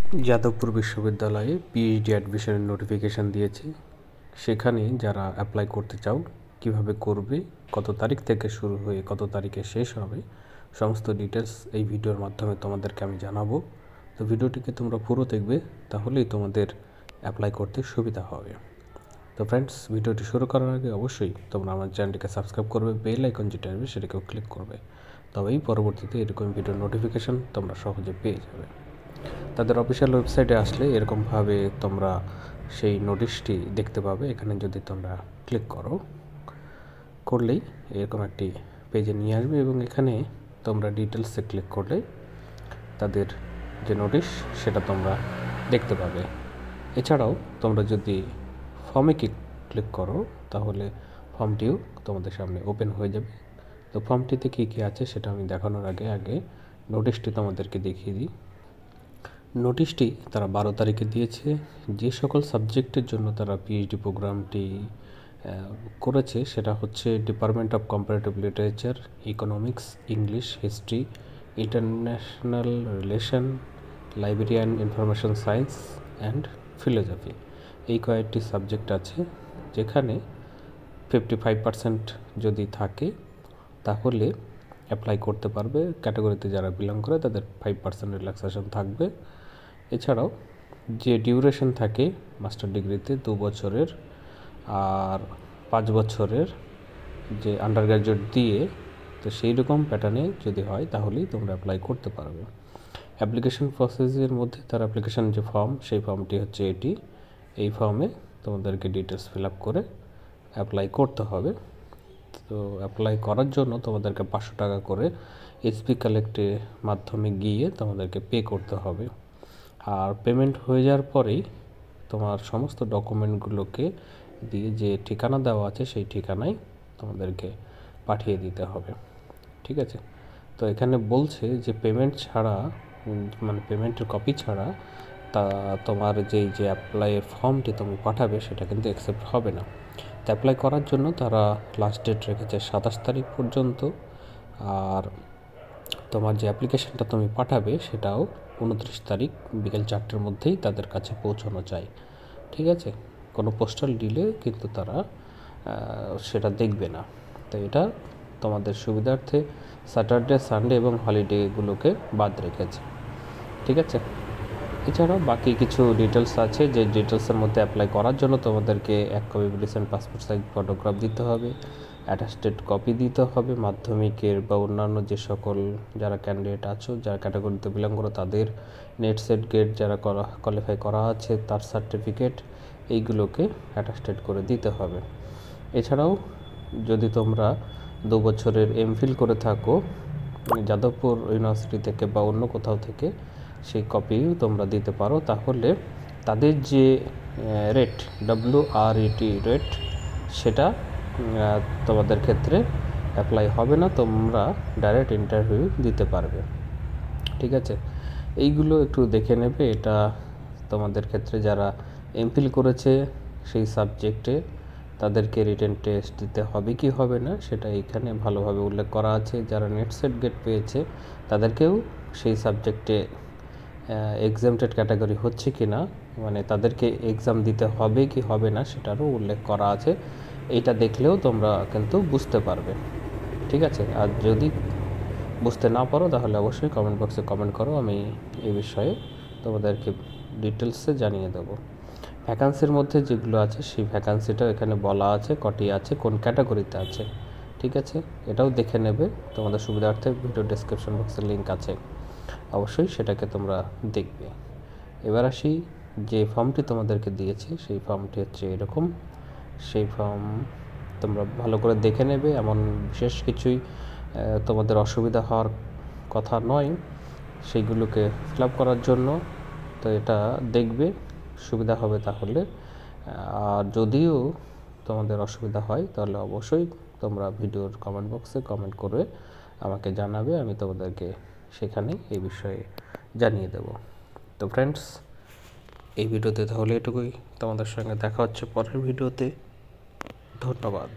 যাদবপুর বিশ্ববিদ্যালয়ে পিএইচডি অ্যাডমিশনের নোটিফিকেশান দিয়েছে। সেখানে যারা অ্যাপ্লাই করতে চাও কিভাবে করবে, কত তারিখ থেকে শুরু হয়ে কত তারিখে শেষ হবে, সমস্ত ডিটেলস এই ভিডিওর মাধ্যমে তোমাদেরকে আমি জানাবো। তো ভিডিওটিকে তোমরা পুরো দেখবে, তাহলেই তোমাদের অ্যাপ্লাই করতে সুবিধা হবে। তো ফ্রেন্ডস, ভিডিওটি শুরু করার আগে অবশ্যই তোমরা আমার চ্যানেলটিকে সাবস্ক্রাইব করবে, বেল আইকন যেটা আসবে সেটাকেও ক্লিক করবে, তবেই পরবর্তীতে এরকম ভিডিওর নোটিফিকেশান তোমরা সহজে পেয়ে যাবে। তাদের অফিসিয়াল ওয়েবসাইটে আসলে এরকমভাবে তোমরা সেই নোটিশটি দেখতে পাবে। এখানে যদি তোমরা ক্লিক করলেই এরকম একটি পেজে নিয়ে আসবে এবং এখানে তোমরা ডিটেলসে ক্লিক করলে তাদের যে নোটিশ সেটা তোমরা দেখতে পাবে। এছাড়াও তোমরা যদি ফর্মে ক্লিক করো তাহলে ফর্মটিও তোমাদের সামনে ওপেন হয়ে যাবে। তো ফর্মটিতে কী কী আছে সেটা আমি দেখানোর আগে নোটিশটি তোমাদেরকে দেখিয়ে দিই। নোটিশটি তারা 12 তারিখে দিয়েছে। যে সকল সাবজেক্টের জন্য তারা পিএইচডি প্রোগ্রামটি করেছে সেটা হচ্ছে department of comparative literature, economics, English, history, international relation, librarian information science and philosophy. এই কয়েকটি সাবজেক্ট আছে, যেখানে 55% যদি থাকে তাহলে অ্যাপ্লাই করতে পারবে। ক্যাটাগরিতে যারা বিলং করে তাদের 5% রিল্যাক্সেশন থাকবে। এছাড়াও যে ডিউরেশন থাকে মাস্টার ডিগ্রিতে 2 বছরের আর 5 বছরের যে আন্ডার গ্র্যাজুয়েট দিয়ে, তো সেই রকম প্যাটার্নে যদি হয় তাহলেই তোমরা অ্যাপ্লাই করতে পারবে। অ্যাপ্লিকেশন প্রসেসের মধ্যে তার অ্যাপ্লিকেশন যে ফর্ম, সেই ফর্মটি হচ্ছে এটি। এই ফর্মে তোমাদেরকে ডিটেলস ফিল আপ করে অ্যাপ্লাই করতে হবে। তো অ্যাপ্লাই করার জন্য তোমাদেরকে 500 টাকা করে এসপি কালেক্টের মাধ্যমে গিয়ে তোমাদেরকে পে করতে হবে। আর পেমেন্ট হয়ে যাওয়ার পরেই তোমার সমস্ত ডকুমেন্টগুলোকে দিয়ে যে ঠিকানা দেওয়া আছে সেই ঠিকানায় তোমাদেরকে পাঠিয়ে দিতে হবে। ঠিক আছে? তো এখানে বলছে যে পেমেন্ট ছাড়া, মানে পেমেন্টের কপি ছাড়া তা তোমার যে অ্যাপ্লাইয়ের ফর্মটি তুমি পাঠাবে সেটা কিন্তু অ্যাকসেপ্ট হবে না। তো অ্যাপ্লাই করার জন্য তারা লাস্ট ডেট রেখেছে 27 তারিখ পর্যন্ত। আর তোমার যে অ্যাপ্লিকেশনটা তুমি পাঠাবে সেটাও 29 তারিখ বিকেল 4টের মধ্যেই তাদের কাছে পৌঁছানো চাই। ঠিক আছে? কোনো পোস্টাল ডিলে কিন্তু তারা সেটা দেখবে না। তো এটা তোমাদের সুবিধার্থে স্যাটারডে, সানডে এবং হলিডেগুলোকে বাদ রেখেছে। ঠিক আছে? এছাড়াও বাকি কিছু ডিটেলস আছে, যে ডিটেলসের মধ্যে অ্যাপ্লাই করার জন্য তোমাদেরকে 1 copy recent passport size photograph দিতে হবে, অ্যাটাস্টেড কপি দিতে হবে, মাধ্যমিকের বা অন্যান্য যে সকল যারা ক্যান্ডিডেট আছো, যারা ক্যাটাগরিতে বিলং করো তাদের নেট সেট গেট যারা কোয়ালিফাই করা আছে তার সার্টিফিকেট, এইগুলোকে অ্যাটাস্টেড করে দিতে হবে। এছাড়াও যদি তোমরা 2 বছরের এমফিল করে থাকো যাদবপুর ইউনিভার্সিটি থেকে বা অন্য কোথাও থেকে, সেই কপিও তোমরা দিতে পারো। তাহলে তাদের যে রেট, WRET রেট, সেটা তোমাদের ক্ষেত্রে অ্যাপ্লাই হবে না, তোমরা ডাইরেক্ট ইন্টারভিউ দিতে পারবে। ঠিক আছে? এইগুলো একটু দেখে নেবে। এটা তোমাদের ক্ষেত্রে যারা এমফিল করেছে সেই সাবজেক্টে তাদেরকে রিটেন টেস্ট দিতে হবে কি হবে না সেটা এখানে ভালোভাবে উল্লেখ করা আছে। যারা নেট সেট গেট পেয়েছে তাদেরকেও সেই সাবজেক্টে এক্সামটেড ক্যাটাগরি হচ্ছে কি না, মানে তাদেরকে এক্সাম দিতে হবে কি হবে না সেটারও উল্লেখ করা আছে। এইটা দেখলেও তোমরা কিন্তু বুঝতে পারবে। ঠিক আছে? আর যদি বুঝতে না পারো তাহলে অবশ্যই কমেন্ট বক্সে কমেন্ট করো, আমি এই বিষয়ে তোমাদেরকে ডিটেলসে জানিয়ে দেবো। ভ্যাকান্সির মধ্যে যেগুলো আছে সেই ভ্যাকান্সিটাও এখানে বলা আছে, কটি আছে, কোন ক্যাটাগরিতে আছে। ঠিক আছে? এটাও দেখে নেবে তোমাদের সুবিধার্থে। ভিডিও ডেসক্রিপশন বক্সে লিঙ্ক আছে, অবশ্যই সেটাকে তোমরা দেখবে। এবার আসি, যে ফর্মটি তোমাদেরকে দিয়েছে সেই ফর্মটি হচ্ছে এরকম। সেই ফর্ম তোমরা ভালো করে দেখে নেবে, এমন বিশেষ কিছুই তোমাদের অসুবিধা হওয়ার কথা নয় সেইগুলোকে ফিল আপ করার জন্য। তো এটা দেখবে, সুবিধা হবে তাহলে। আর যদিও তোমাদের অসুবিধা হয় তাহলে অবশ্যই তোমরা ভিডিওর কমেন্ট বক্সে কমেন্ট করে আমাকে জানাবে, আমি তোমাদেরকে সেখানে এই বিষয়ে জানিয়ে দেব। তো ফ্রেন্ডস, এই ভিডিওতে তাহলে এটুকুই। তোমাদের সঙ্গে দেখা হচ্ছে পরের ভিডিওতে। ধন্যবাদ।